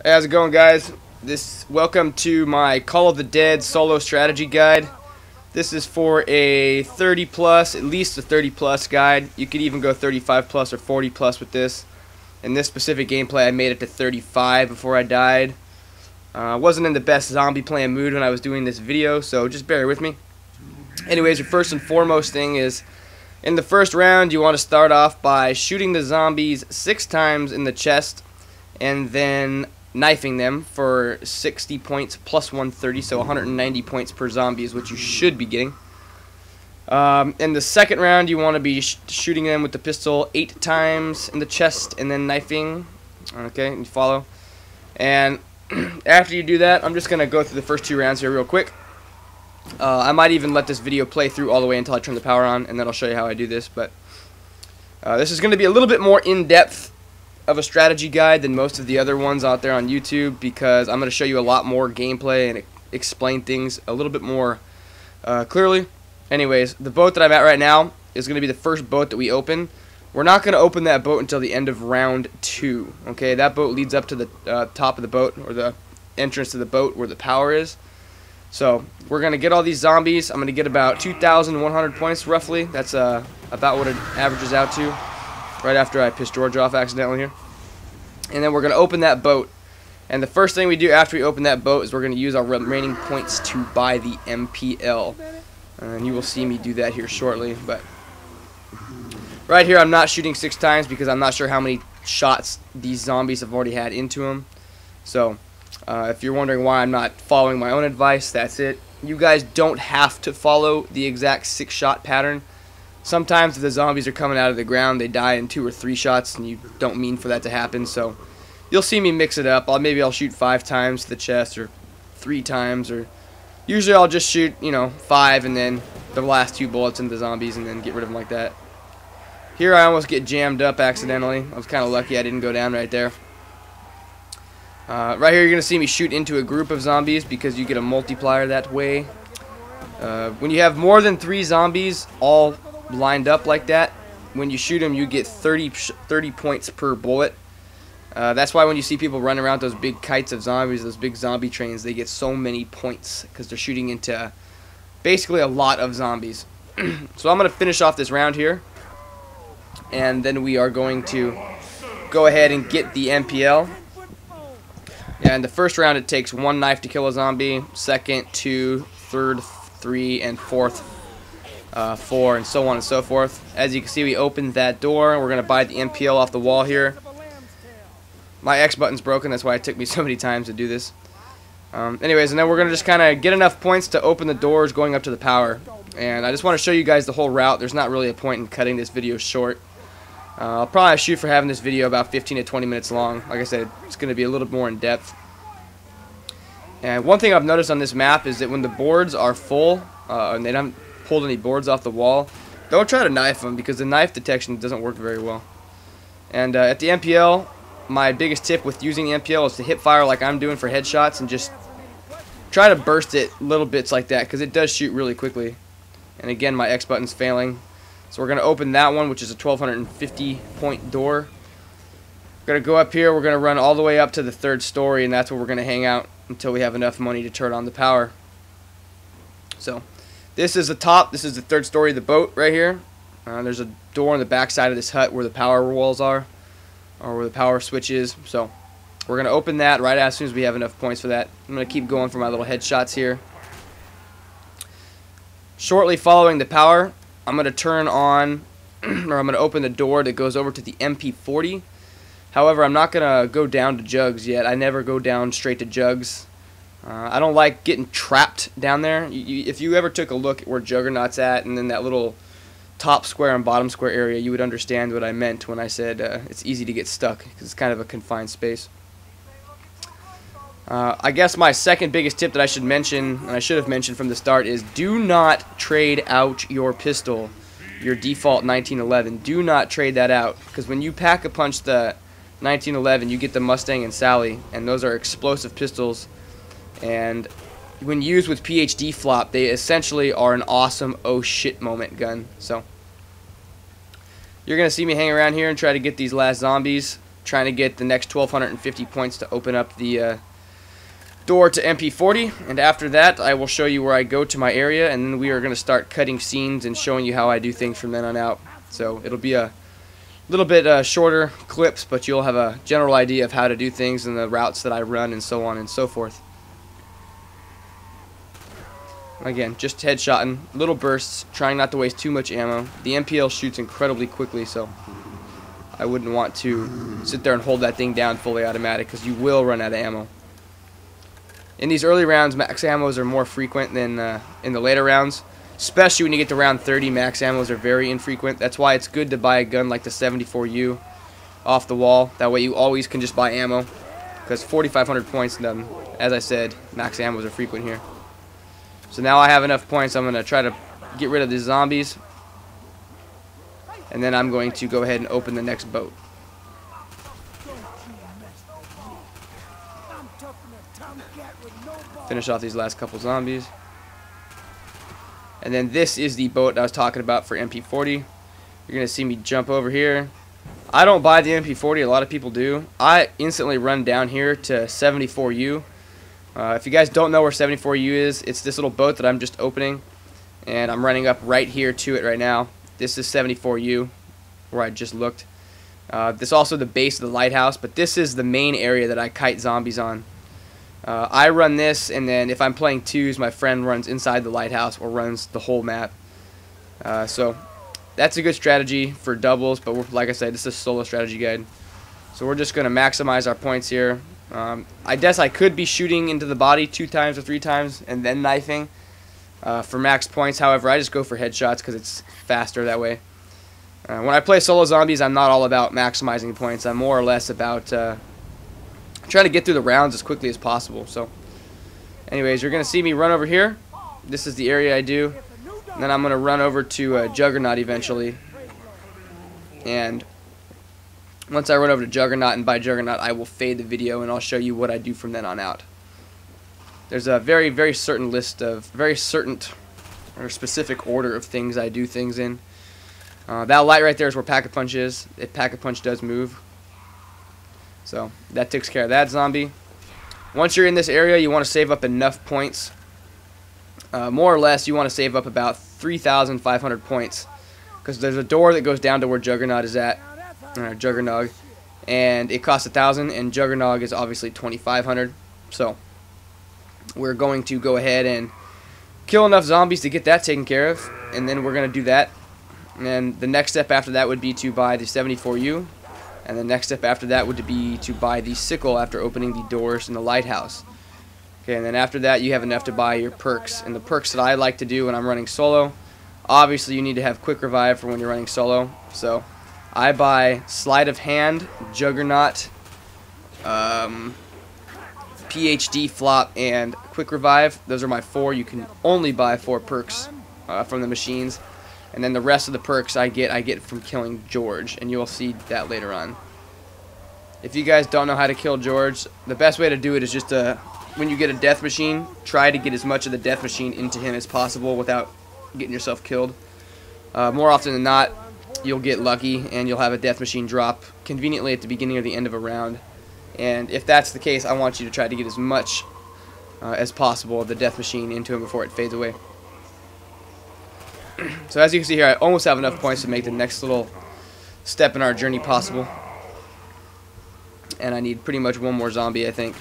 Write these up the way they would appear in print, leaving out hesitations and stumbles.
Hey, how's it going, guys? Welcome to my Call of the Dead solo strategy guide. This is for a 30 plus, at least a 30 plus guide. You could even go 35 plus or 40 plus with this. In this specific gameplay, I made it to 35 before I died. I wasn't in the best zombie playing mood when I was doing this video, so just bear with me. Anyways, your first and foremost thing is, in the first round, you want to start off by shooting the zombies 6 times in the chest, and then knifing them for 60 points plus 130, so 190 points per zombie is what you should be getting. In the second round, you want to be shooting them with the pistol 8 times in the chest and then knifing. Okay, you follow. And after you do that, I'm just going to go through the first 2 rounds here real quick. I might even let this video play through all the way until I turn the power on, and then I'll show you how I do this. But this is going to be a little bit more in-depth of a strategy guide than most of the other ones out there on YouTube, because I'm going to show you a lot more gameplay and explain things a little bit more clearly. Anyways, the boat that I'm at right now is going to be the first boat that we open. We're not going to open that boat until the end of round 2. Okay, that boat leads up to the top of the boat, or the entrance to the boat where the power is. So we're going to get all these zombies. I'm going to get about 2,100 points roughly. That's about what it averages out to, right after I pissed George off accidentally here. And then we're going to open that boat. And the first thing we do after we open that boat is we're going to use our remaining points to buy the MPL. And you will see me do that here shortly. But right here I'm not shooting 6 times because I'm not sure how many shots these zombies have already had into them. So if you're wondering why I'm not following my own advice, that's it. You guys don't have to follow the exact 6-shot pattern. Sometimes if the zombies are coming out of the ground, they die in 2 or 3 shots, and you don't mean for that to happen. So you'll see me mix it up. Maybe I'll shoot 5 times to the chest, or 3 times, or usually I'll just shoot, 5 and then the last 2 bullets into the zombies and then get rid of them like that. Here I almost get jammed up accidentally. I was kind of lucky I didn't go down right there. Right here you're going to see me shoot into a group of zombies because you get a multiplier that way. When you have more than 3 zombies all lined up like that, when you shoot them you get 30 points per bullet. That's why when you see people running around those big kites of zombies, those big zombie trains, they get so many points because they're shooting into basically a lot of zombies. So I'm going to finish off this round here, and then we are going to go ahead and get the MPL. Yeah, in the first round it takes 1 knife to kill a zombie, second 2, third 3, and fourth 4, and so on and so forth. As you can see, we opened that door. We're going to buy the MPL off the wall here. My X button's broken, that's why it took me so many times to do this. Anyways, and then we're going to just kind of get enough points to open the doors going up to the power. And I just want to show you guys the whole route. There's not really a point in cutting this video short. I'll probably shoot for having this video about 15 to 20 minutes long. Like I said, it's going to be a little more in depth. And one thing I've noticed on this map is that when the boards are full, and they haven't pulled any boards off the wall, don't try to knife them because the knife detection doesn't work very well. And at the MPL, my biggest tip with using the MPL is to hip fire like I'm doing for headshots and just try to burst it little bits like that because it does shoot really quickly. And again, my X button's failing. So we're going to open that one, which is a 1,250 point door. We're going to go up here, we're going to run all the way up to the 3rd story, and that's where we're going to hang out until we have enough money to turn on the power. So this is the top, this is the 3rd story of the boat right here. There's a door on the back side of this hut where the power walls are, or where the power switch is. So we're going to open that right as soon as we have enough points for that. I'm going to keep going for my little headshots here. Shortly following the power, I'm going to turn on, or I'm going to open the door that goes over to the MP40. However, I'm not going to go down to jugs yet. I never go down straight to jugs. I don't like getting trapped down there. If you ever took a look at where Juggernaut's at, and then that little top square and bottom square area, you would understand what I meant when I said it's easy to get stuck, because it's kind of a confined space. I guess my second biggest tip that I should mention, and I should have mentioned from the start, is do not trade out your pistol, your default 1911. Do not trade that out, because when you pack a punch the 1911, you get the Mustang and Sally, and those are explosive pistols, and when used with PhD flop, they essentially are an awesome oh shit moment gun. So you're going to see me hang around here and try to get these last zombies. trying to get the next 1,250 points to open up the door to MP40, and after that I will show you where I go to my area, and then we are going to start cutting scenes and showing you how I do things from then on out. So it'll be a little bit shorter clips, but you'll have a general idea of how to do things and the routes that I run and so on and so forth. Again, just headshotting, little bursts, trying not to waste too much ammo. The MPL shoots incredibly quickly, so I wouldn't want to sit there and hold that thing down fully automatic, because you will run out of ammo. In these early rounds, max ammos are more frequent than in the later rounds. Especially when you get to round 30, max ammos are very infrequent. That's why it's good to buy a gun like the 74U off the wall. That way you always can just buy ammo. Because 4,500 points, as I said, max ammos are frequent here. So now I have enough points, I'm going to try to get rid of the zombies. And then I'm going to go ahead and open the next boat. Finish off these last couple zombies. And then this is the boat I was talking about for MP40. You're going to see me jump over here. I don't buy the MP40, a lot of people do. I instantly run down here to 74U. If you guys don't know where 74U is, it's this little boat that I'm just opening. And I'm running up right here to it right now. This is 74U, where I just looked. This is also the base of the lighthouse, but this is the main area that I kite zombies on. I run this, and then if I'm playing twos, my friend runs inside the lighthouse or runs the whole map. So that's a good strategy for doubles, but like I said, this is a solo strategy guide. So we're just going to maximize our points here. I guess I could be shooting into the body 2 times or 3 times and then knifing for max points. However, I just go for headshots because it's faster that way. When I play solo zombies, I'm not all about maximizing points. I'm more or less about trying to get through the rounds as quickly as possible. So anyways, you're going to see me run over here. This is the area I do. And then I'm going to run over to Juggernaut eventually. And once I run over to Juggernaut, and by Juggernaut I will fade the video and I'll show you what I do from then on out. There's a very, very certain list of, very certain or specific order of things I do things in. That light right there is where Pack-a-Punch is. If Pack-a-Punch does move. So that takes care of that zombie. Once you're in this area, you want to save up enough points. More or less, you want to save up about 3,500 points. Because there's a door that goes down to where Juggernaut is at. Juggernog. And it costs 1,000, and Juggernog is obviously 2,500. So we're going to go ahead and kill enough zombies to get that taken care of. And then we're going to do that. And the next step after that would be to buy the 74U. And the next step after that would be to buy the sickle after opening the doors in the lighthouse. Okay, and then after that you have enough to buy your perks. And the perks that I like to do when I'm running solo, obviously you need to have quick revive for when you're running solo. So I buy sleight of hand, Juggernaut, PhD flop, and quick revive. Those are my 4. You can only buy 4 perks from the machines. And then the rest of the perks I get from killing George, and you'll see that later on. If you guys don't know how to kill George, the best way to do it is just when you get a death machine, try to get as much of the death machine into him as possible without getting yourself killed. More often than not, you'll get lucky and you'll have a death machine drop conveniently at the beginning or the end of a round. And if that's the case, I want you to try to get as much as possible of the death machine into him before it fades away. So as you can see here, I almost have enough points to make the next little step in our journey possible. And I need pretty much one more zombie, I think.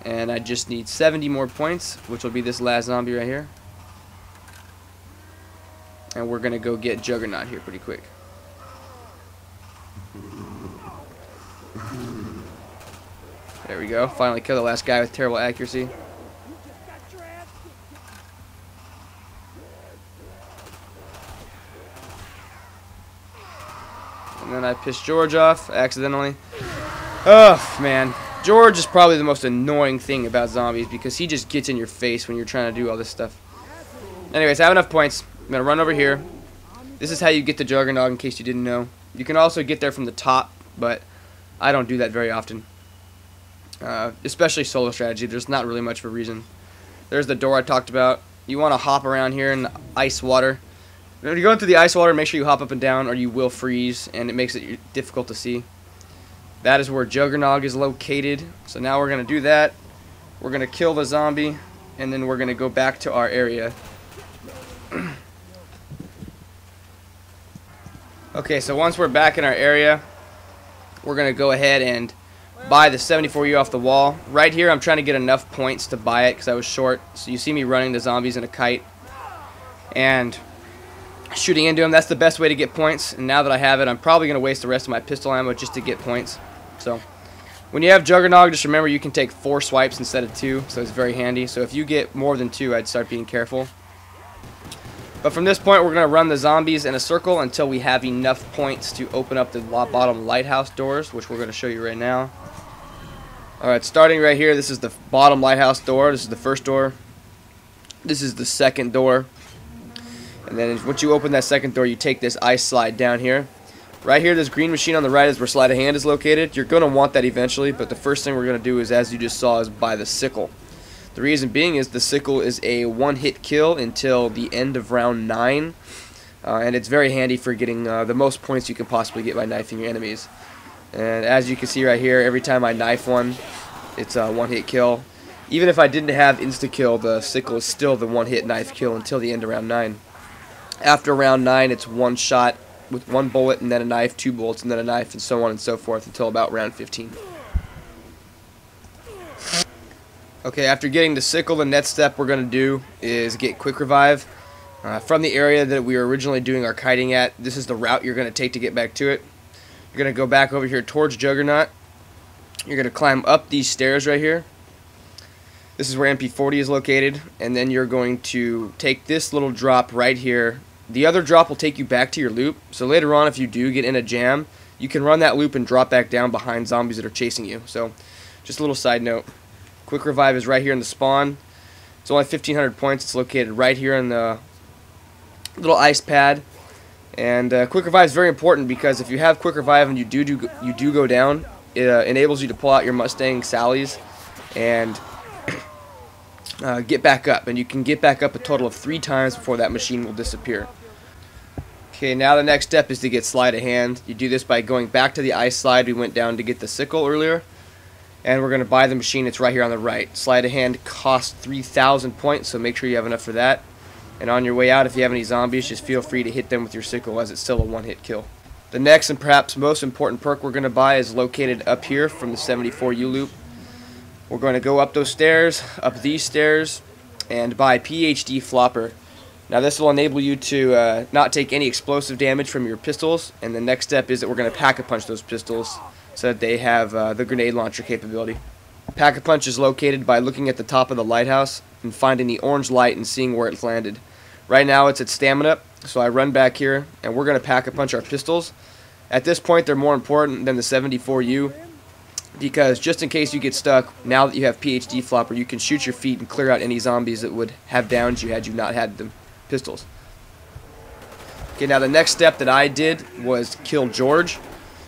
And I just need 70 more points, which will be this last zombie right here. And we're going to go get Juggernaut here pretty quick. There we go. Finally kill the last guy with terrible accuracy. And then I pissed George off accidentally. Oh, man. George is probably the most annoying thing about zombies because he just gets in your face when you're trying to do all this stuff. Anyways, I have enough points. I'm going to run over here. This is how you get the Juggernaut in case you didn't know. You can also get there from the top, but I don't do that very often. Especially solo strategy. There's not really much of a reason. There's the door I talked about. You want to hop around here in the ice water. When you go into the ice water, make sure you hop up and down or you will freeze and it makes it difficult to see. That is where Juggernog is located. So now we're going to do that. We're going to kill the zombie and then we're going to go back to our area. Okay, so once we're back in our area, we're going to go ahead and buy the 74U off the wall. Right here, I'm trying to get enough points to buy it because I was short. So you see me running the zombies in a kite and shooting into them. That's the best way to get points. And now that I have it, I'm probably going to waste the rest of my pistol ammo just to get points. So when you have Juggernog, just remember you can take 4 swipes instead of 2. So it's very handy. So if you get more than 2, I'd start being careful. But from this point, we're going to run the zombies in a circle until we have enough points to open up the bottom lighthouse doors, which we're going to show you right now. Alright, starting right here, this is the bottom lighthouse door. This is the first door. This is the second door. And then once you open that second door, you take this ice slide down here. Right here, this green machine on the right is where sleight of hand is located. You're going to want that eventually, but the first thing we're going to do is, as you just saw, is buy the sickle. The reason being is the sickle is a one-hit kill until the end of round 9. And it's very handy for getting the most points you can possibly get by knifing your enemies. And as you can see right here, every time I knife one, it's a one-hit kill. Even if I didn't have insta-kill, the sickle is still the one-hit knife kill until the end of round 9. After round 9, it's one shot with 1 bullet and then a knife, 2 bullets and then a knife, and so on and so forth until about round 15. Okay, after getting the sickle, the next step we're going to do is get quick revive. From the area that we were originally doing our kiting at, this is the route you're going to take to get back to it. You're going to go back over here towards Juggernaut. You're going to climb up these stairs right here. This is where MP40 is located, and then you're going to take this little drop right here. The other drop will take you back to your loop, so later on if you do get in a jam, you can run that loop and drop back down behind zombies that are chasing you. So, just a little side note. Quick revive is right here in the spawn. It's only 1,500 points. It's located right here in the little ice pad. And quick revive is very important because if you have quick revive and you do go down, it enables you to pull out your Mustang Sallies and get back up. And you can get back up a total of 3 times before that machine will disappear. Okay, now the next step is to get sleight of hand. You do this by going back to the ice slide we went down to get the sickle earlier. And we're going to buy the machine. It's right here on the right. Sleight of hand costs 3,000 points, so make sure you have enough for that. And on your way out, if you have any zombies, just feel free to hit them with your sickle as it's still a one-hit kill. The next and perhaps most important perk we're going to buy is located up here from the 74U loop. We're going to go up those stairs, up these stairs, and buy PhD Flopper. Now this will enable you to not take any explosive damage from your pistols, and the next step is that we're going to pack-a-punch those pistols so that they have the grenade launcher capability. Pack-a-punch is located by looking at the top of the lighthouse and finding the orange light and seeing where it's landed. Right now it's at stamina, so I run back here and we're going to pack-a-punch our pistols. At this point they're more important than the 74U because just in case you get stuck, now that you have PhD Flopper, you can shoot your feet and clear out any zombies that would have downed you had you not had them pistols. Okay, now the next step that I did was kill George.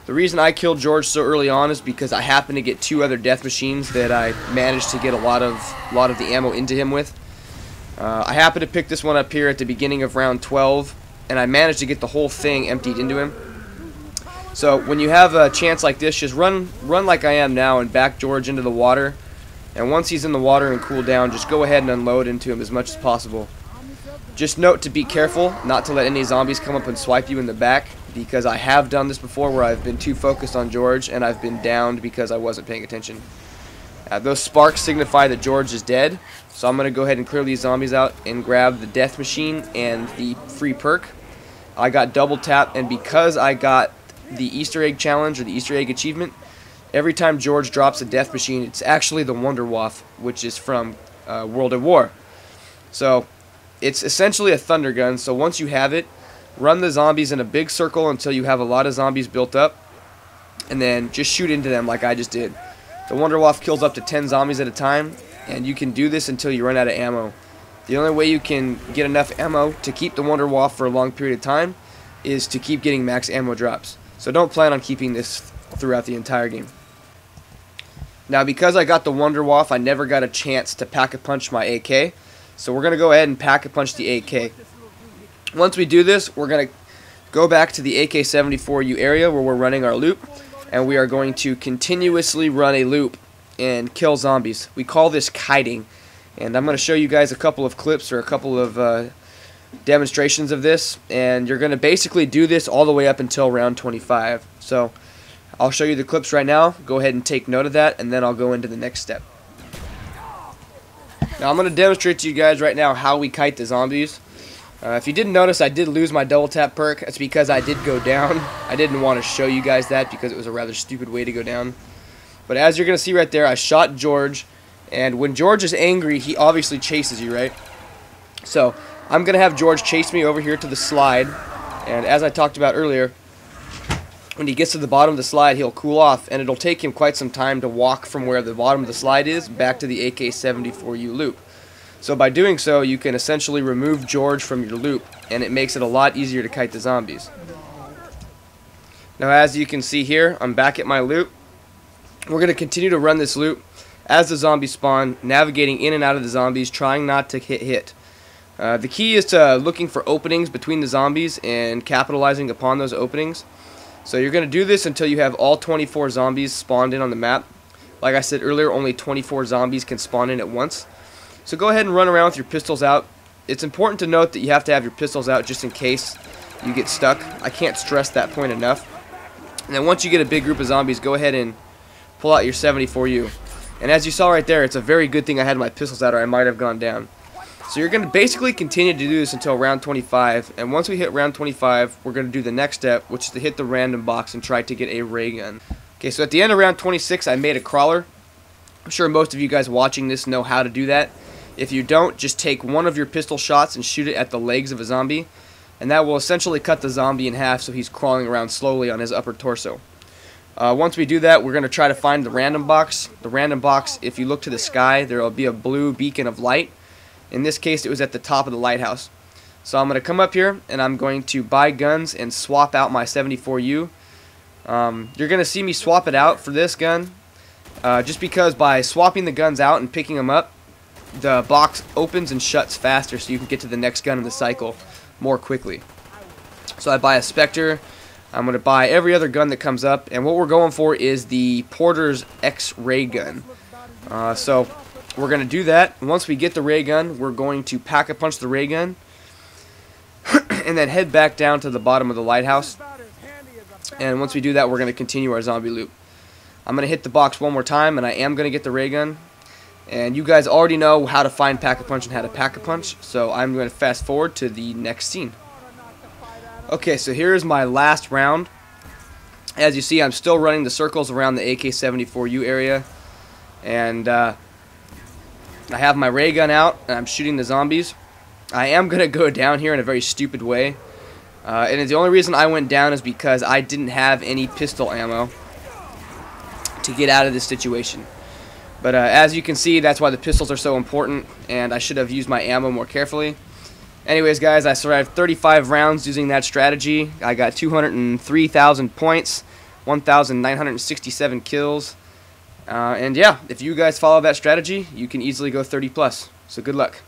The reason I killed George so early on is because I happened to get 2 other death machines that I managed to get a lot of the ammo into him with. I happened to pick this one up here at the beginning of round 12, and I managed to get the whole thing emptied into him. So when you have a chance like this, just run like I am now and back George into the water. And once he's in the water and cool down, just go ahead and unload into him as much as possible. Just note to be careful not to let any zombies come up and swipe you in the back, because I have done this before where I've been too focused on George and I've been downed because I wasn't paying attention. Those sparks signify that George is dead, so I'm going to go ahead and clear these zombies out and grab the death machine and the free perk. I got double tap, and because I got the Easter egg challenge or the Easter egg achievement, every time George drops a death machine, it's actually the Wunderwaffe, which is from World at War. So it's essentially a thunder gun, so once you have it, run the zombies in a big circle until you have a lot of zombies built up, and then just shoot into them like I just did. The Wunderwaffe kills up to 10 zombies at a time, and you can do this until you run out of ammo. The only way you can get enough ammo to keep the Wunderwaffe for a long period of time is to keep getting max ammo drops. So don't plan on keeping this throughout the entire game. Now because I got the Wunderwaffe, I never got a chance to pack-a-punch my AK. So we're going to go ahead and pack-a-punch the AK. Once we do this, we're going to go back to the AK-74U area where we're running our loop, and we are going to continuously run a loop and kill zombies. We call this kiting, and I'm going to show you guys a couple of clips or a couple of demonstrations of this, and you're going to basically do this all the way up until round 25. So I'll show you the clips right now. Go ahead and take note of that, and then I'll go into the next step. Now I'm going to demonstrate to you guys right now how we kite the zombies. If you didn't notice, I did lose my double tap perk. That's because I did go down. I didn't want to show you guys that because it was a rather stupid way to go down. But as you're going to see right there, I shot George, and when George is angry, he obviously chases you, right? So I'm going to have George chase me over here to the slide, and as I talked about earlier, when he gets to the bottom of the slide, he'll cool off, and it'll take him quite some time to walk from where the bottom of the slide is back to the AK-74U loop. So by doing so, you can essentially remove George from your loop, and it makes it a lot easier to kite the zombies. Now as you can see here, I'm back at my loop. We're going to continue to run this loop as the zombies spawn, navigating in and out of the zombies, trying not to get hit. The key is to looking for openings between the zombies and capitalizing upon those openings. So you're going to do this until you have all 24 zombies spawned in on the map. Like I said earlier, only 24 zombies can spawn in at once. So go ahead and run around with your pistols out. It's important to note that you have to have your pistols out just in case you get stuck. I can't stress that point enough. And then once you get a big group of zombies, go ahead and pull out your 74U. And as you saw right there, it's a very good thing I had my pistols out or I might have gone down. So you're going to basically continue to do this until round 25. And once we hit round 25, we're going to do the next step, which is to hit the random box and try to get a ray gun. Okay, so at the end of round 26, I made a crawler. I'm sure most of you guys watching this know how to do that. If you don't, just take one of your pistol shots and shoot it at the legs of a zombie, and that will essentially cut the zombie in half so he's crawling around slowly on his upper torso. Once we do that, we're going to try to find the random box. The random box, if you look to the sky, there will be a blue beacon of light. In this case, it was at the top of the lighthouse. So I'm going to come up here, and I'm going to buy guns and swap out my 74U. You're going to see me swap it out for this gun, just because by swapping the guns out and picking them up, the box opens and shuts faster so you can get to the next gun in the cycle more quickly. So I buy a Spectre. I'm going to buy every other gun that comes up, and what we're going for is the Porter's X-ray gun. So we're going to do that. Once we get the ray gun, we're going to pack-a-punch the ray gun and then head back down to the bottom of the lighthouse. And once we do that, we're going to continue our zombie loop. I'm going to hit the box one more time, and I am going to get the ray gun. And you guys already know how to find Pack-a-Punch and how to Pack-a-Punch, so I'm going to fast forward to the next scene. Okay, so here's my last round. As you see, I'm still running the circles around the AK-74U area, and I have my ray gun out, and I'm shooting the zombies. I am going to go down here in a very stupid way, and the only reason I went down is because I didn't have any pistol ammo to get out of this situation. But as you can see, that's why the pistols are so important, and I should have used my ammo more carefully. Anyways, guys, I survived 35 rounds using that strategy. I got 203,000 points, 1,967 kills. And yeah, if you guys follow that strategy, you can easily go 30+. So good luck.